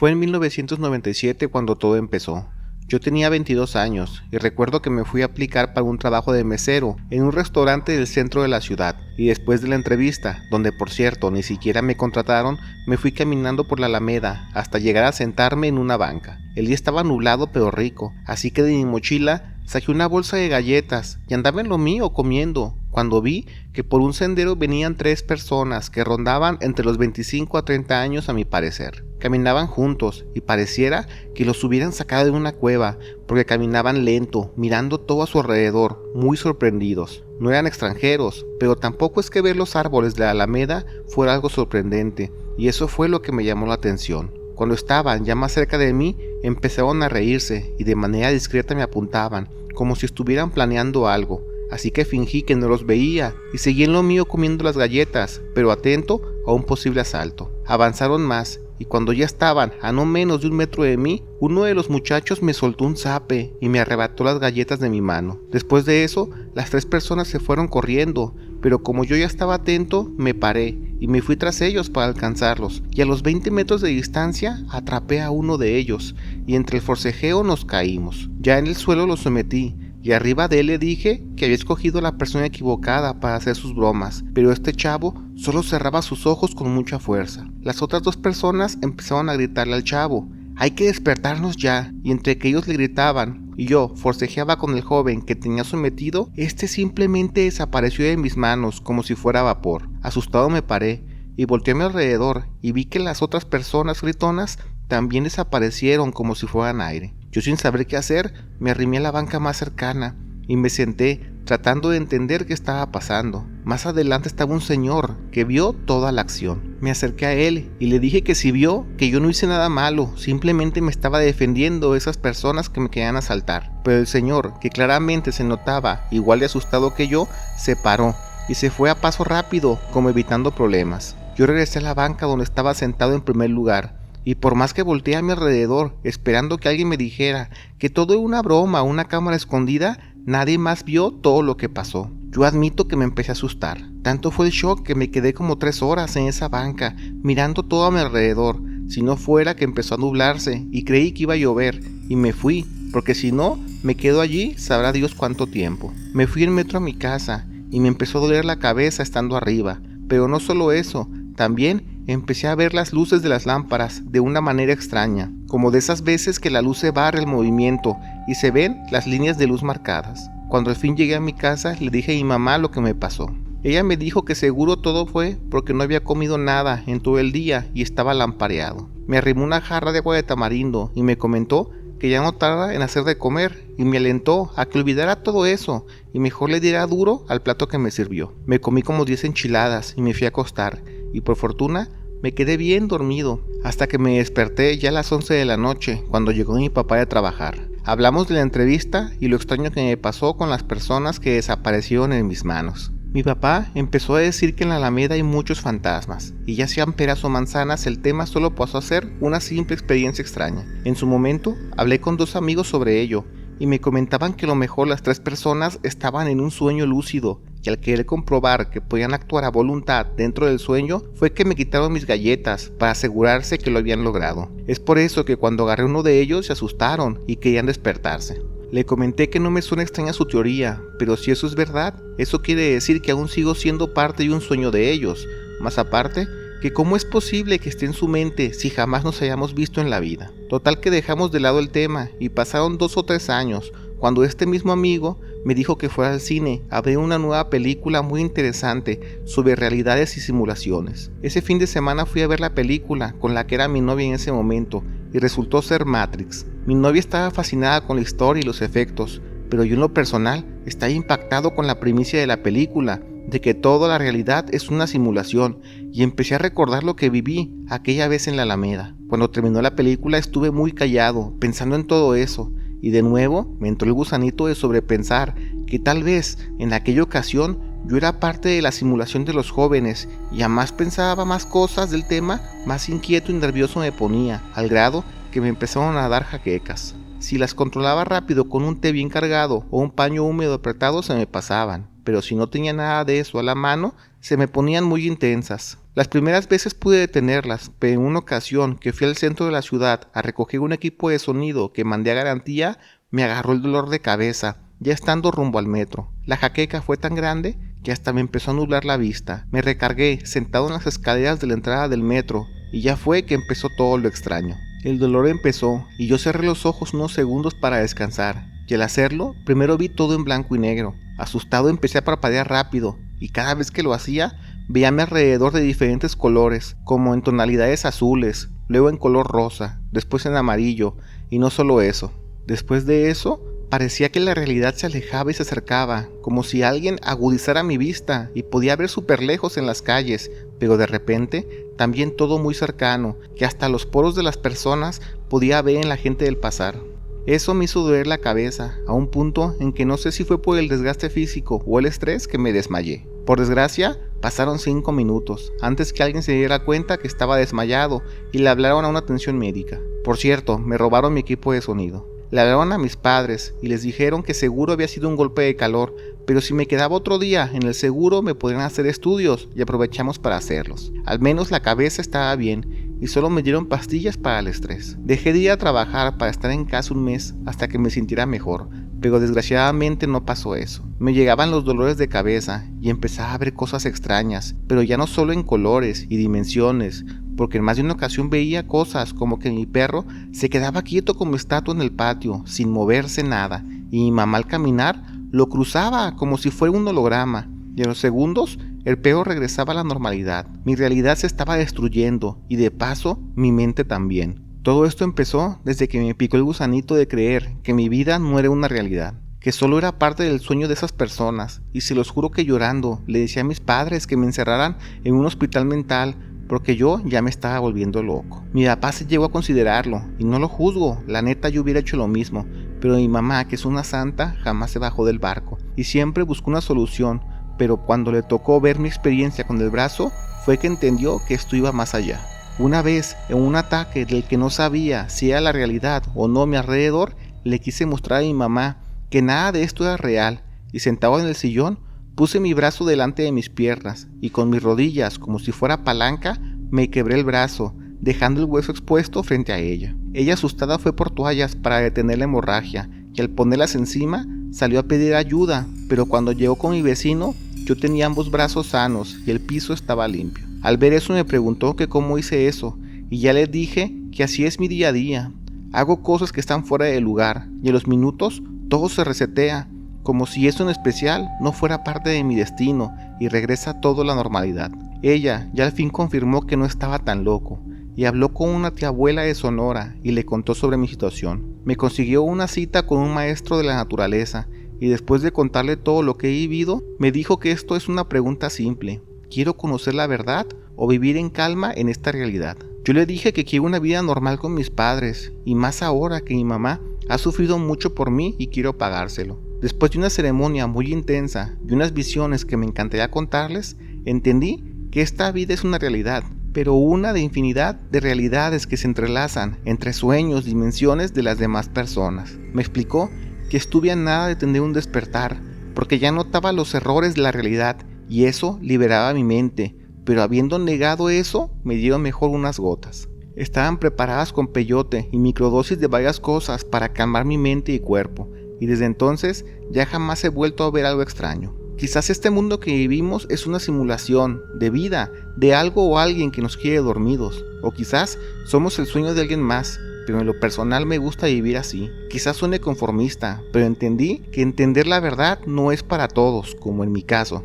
Fue en 1997 cuando todo empezó. Yo tenía 22 años y recuerdo que me fui a aplicar para un trabajo de mesero en un restaurante del centro de la ciudad, y después de la entrevista, donde por cierto ni siquiera me contrataron, me fui caminando por la Alameda hasta llegar a sentarme en una banca. El día estaba nublado pero rico, así que de mi mochila saqué una bolsa de galletas y andaba en lo mío comiendo, cuando vi que por un sendero venían 3 personas que rondaban entre los 25 a 30 años a mi parecer. Caminaban juntos y pareciera que los hubieran sacado de una cueva, porque caminaban lento, mirando todo a su alrededor, muy sorprendidos. No eran extranjeros, pero tampoco es que ver los árboles de la Alameda fuera algo sorprendente, y eso fue lo que me llamó la atención. Cuando estaban ya más cerca de mí, empezaron a reírse y de manera discreta me apuntaban, como si estuvieran planeando algo. Así que fingí que no los veía y seguí en lo mío comiendo las galletas, pero atento a un posible asalto. Avanzaron más y cuando ya estaban a no menos de 1 metro de mí, uno de los muchachos me soltó un zape y me arrebató las galletas de mi mano. Después de eso, las 3 personas se fueron corriendo, pero como yo ya estaba atento, me paré y me fui tras ellos para alcanzarlos, y a los 20 metros de distancia atrapé a uno de ellos y entre el forcejeo nos caímos. Ya en el suelo lo sometí, y arriba de él le dije que había escogido a la persona equivocada para hacer sus bromas, pero este chavo solo cerraba sus ojos con mucha fuerza. Las otras 2 personas empezaron a gritarle al chavo: «Hay que despertarnos ya», y entre que ellos le gritaban y yo forcejeaba con el joven que tenía sometido, este simplemente desapareció de mis manos como si fuera vapor. Asustado me paré y volteé a mi alrededor y vi que las otras personas gritonas también desaparecieron como si fueran aire. Yo, sin saber qué hacer, me arrimé a la banca más cercana y me senté tratando de entender qué estaba pasando. Más adelante estaba un señor que vio toda la acción. Me acerqué a él y le dije que si vio que yo no hice nada malo, simplemente me estaba defendiendo de esas personas que me querían asaltar. Pero el señor, que claramente se notaba igual de asustado que yo, se paró y se fue a paso rápido, como evitando problemas. Yo regresé a la banca donde estaba sentado en primer lugar, y por más que volteé a mi alrededor esperando que alguien me dijera que todo era una broma o una cámara escondida, nadie más vio todo lo que pasó. Yo admito que me empecé a asustar. Tanto fue el shock que me quedé como 3 horas en esa banca, mirando todo a mi alrededor, si no fuera que empezó a nublarse y creí que iba a llover, y me fui, porque si no, me quedo allí sabrá Dios cuánto tiempo. Me fui en metro a mi casa, y me empezó a doler la cabeza estando arriba, pero no solo eso, también empecé a ver las luces de las lámparas de una manera extraña, como de esas veces que la luz se barre el movimiento y se ven las líneas de luz marcadas. Cuando al fin llegué a mi casa, le dije a mi mamá lo que me pasó. Ella me dijo que seguro todo fue porque no había comido nada en todo el día y estaba lampareado. Me arrimó una jarra de agua de tamarindo y me comentó que ya no tarda en hacer de comer, y me alentó a que olvidara todo eso y mejor le diera duro al plato que me sirvió. Me comí como 10 enchiladas y me fui a acostar, y por fortuna me quedé bien dormido hasta que me desperté ya a las 11 de la noche cuando llegó mi papá de trabajar. Hablamos de la entrevista y lo extraño que me pasó con las personas que desaparecieron en mis manos. Mi papá empezó a decir que en la Alameda hay muchos fantasmas, y ya sean peras o manzanas, el tema solo pasó a ser una simple experiencia extraña. En su momento, hablé con 2 amigos sobre ello, y me comentaban que a lo mejor las 3 personas estaban en un sueño lúcido, y al querer comprobar que podían actuar a voluntad dentro del sueño, fue que me quitaron mis galletas para asegurarse que lo habían logrado. Es por eso que cuando agarré uno de ellos se asustaron y querían despertarse. Le comenté que no me suena extraña su teoría, pero si eso es verdad, eso quiere decir que aún sigo siendo parte de un sueño de ellos. Más aparte, que cómo es posible que esté en su mente si jamás nos hayamos visto en la vida. Total que dejamos de lado el tema y pasaron 2 o 3 años, cuando este mismo amigo me dijo que fuera al cine a ver una nueva película muy interesante sobre realidades y simulaciones. Ese fin de semana fui a ver la película con la que era mi novia en ese momento, y resultó ser Matrix. Mi novia estaba fascinada con la historia y los efectos, pero yo en lo personal estaba impactado con la primicia de la película, de que toda la realidad es una simulación, y empecé a recordar lo que viví aquella vez en la Alameda. Cuando terminó la película estuve muy callado, pensando en todo eso, y de nuevo me entró el gusanito de sobrepensar que tal vez en aquella ocasión yo era parte de la simulación de los jóvenes, y a más pensaba más cosas del tema, más inquieto y nervioso me ponía, al grado que me empezaron a dar jaquecas. Si las controlaba rápido con un té bien cargado o un paño húmedo apretado, se me pasaban. pero si no tenía nada de eso a la mano, se me ponían muy intensas. Las primeras veces pude detenerlas, pero en una ocasión que fui al centro de la ciudad a recoger un equipo de sonido que mandé a garantía, me agarró el dolor de cabeza, ya estando rumbo al metro. La jaqueca fue tan grande que hasta me empezó a nublar la vista. Me recargué sentado en las escaleras de la entrada del metro y ya fue que empezó todo lo extraño. El dolor empezó y yo cerré los ojos unos segundos para descansar, y al hacerlo, primero vi todo en blanco y negro. Asustado empecé a parpadear rápido y cada vez que lo hacía, veía a mi alrededor de diferentes colores, como en tonalidades azules, luego en color rosa, después en amarillo, y no solo eso. Después de eso, parecía que la realidad se alejaba y se acercaba, como si alguien agudizara mi vista y podía ver súper lejos en las calles, pero de repente también todo muy cercano, que hasta los poros de las personas podía ver en la gente del pasar. Eso me hizo doler la cabeza, a un punto en que no sé si fue por el desgaste físico o el estrés que me desmayé. Por desgracia, pasaron 5 minutos antes que alguien se diera cuenta que estaba desmayado y le hablaron a una atención médica. Por cierto, me robaron mi equipo de sonido. Le hablaron a mis padres y les dijeron que seguro había sido un golpe de calor, pero si me quedaba otro día en el seguro me podrían hacer estudios y aprovechamos para hacerlos. Al menos la cabeza estaba bien y solo me dieron pastillas para el estrés. Dejé de ir a trabajar para estar en casa un mes hasta que me sintiera mejor, pero desgraciadamente no pasó eso. Me llegaban los dolores de cabeza y empezaba a ver cosas extrañas, pero ya no solo en colores y dimensiones, porque en más de una ocasión veía cosas como que mi perro se quedaba quieto como estatua en el patio, sin moverse nada, y mi mamá al caminar lo cruzaba como si fuera un holograma, y en los segundos el perro regresaba a la normalidad. Mi realidad se estaba destruyendo, y de paso mi mente también. Todo esto empezó desde que me picó el gusanito de creer que mi vida no era una realidad, que solo era parte del sueño de esas personas, y se los juro que llorando le decía a mis padres que me encerraran en un hospital mental, porque yo ya me estaba volviendo loco. Mi papá se llegó a considerarlo, y no lo juzgo, la neta yo hubiera hecho lo mismo, pero mi mamá, que es una santa, jamás se bajó del barco, y siempre buscó una solución, pero cuando le tocó ver mi experiencia con el brazo, fue que entendió que esto iba más allá. Una vez, en un ataque del que no sabía si era la realidad o no a mi alrededor, le quise mostrar a mi mamá que nada de esto era real, y sentado en el sillón, puse mi brazo delante de mis piernas y con mis rodillas, como si fuera palanca, me quebré el brazo, dejando el hueso expuesto frente a ella. Ella asustada fue por toallas para detener la hemorragia y al ponerlas encima salió a pedir ayuda, pero cuando llegó con mi vecino, yo tenía ambos brazos sanos y el piso estaba limpio. Al ver eso me preguntó que cómo hice eso y ya le dije que así es mi día a día. Hago cosas que están fuera de lugar y en los minutos todo se resetea, como si eso en especial no fuera parte de mi destino y regresa todo a la normalidad. Ella ya al fin confirmó que no estaba tan loco y habló con una tía abuela de Sonora y le contó sobre mi situación. Me consiguió una cita con un maestro de la naturaleza y después de contarle todo lo que he vivido, me dijo que esto es una pregunta simple. ¿Quiero conocer la verdad o vivir en calma en esta realidad? Yo le dije que quiero una vida normal con mis padres y más ahora que mi mamá ha sufrido mucho por mí y quiero pagárselo. Después de una ceremonia muy intensa y unas visiones que me encantaría contarles, entendí que esta vida es una realidad, pero una de infinidad de realidades que se entrelazan entre sueños, dimensiones de las demás personas. Me explicó que estuve a nada de tener un despertar, porque ya notaba los errores de la realidad y eso liberaba mi mente, pero habiendo negado eso, me dieron mejor unas gotas. Estaban preparadas con peyote y microdosis de varias cosas para calmar mi mente y cuerpo, y desde entonces ya jamás he vuelto a ver algo extraño. Quizás este mundo que vivimos es una simulación de vida, de algo o alguien que nos quiere dormidos, o quizás somos el sueño de alguien más, pero en lo personal me gusta vivir así. Quizás suene conformista, pero entendí que entender la verdad no es para todos, como en mi caso.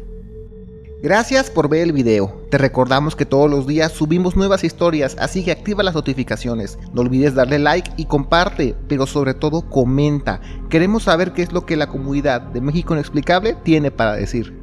Gracias por ver el video. Te recordamos que todos los días subimos nuevas historias, así que activa las notificaciones. No olvides darle like y comparte, pero sobre todo comenta. Queremos saber qué es lo que la comunidad de México Inexplicable tiene para decir.